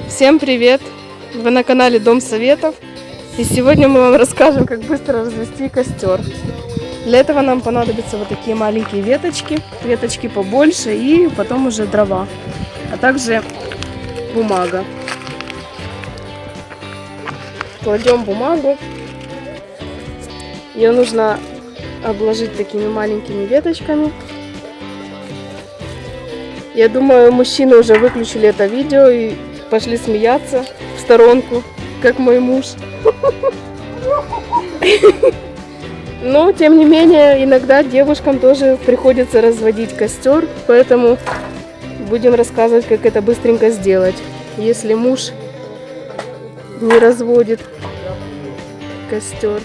Всем привет! Вы на канале Дом Советов. И сегодня мы вам расскажем, как быстро развести костер. Для этого нам понадобятся вот такие маленькие веточки, веточки побольше и потом уже дрова, а также бумага. Кладем бумагу. Ее нужно обложить такими маленькими веточками. Я думаю, мужчины уже выключили это видео и пошли смеяться в сторонку, как мой муж. Но, тем не менее, иногда девушкам тоже приходится разводить костер, поэтому будем рассказывать, как это быстренько сделать, если муж не разводит костер.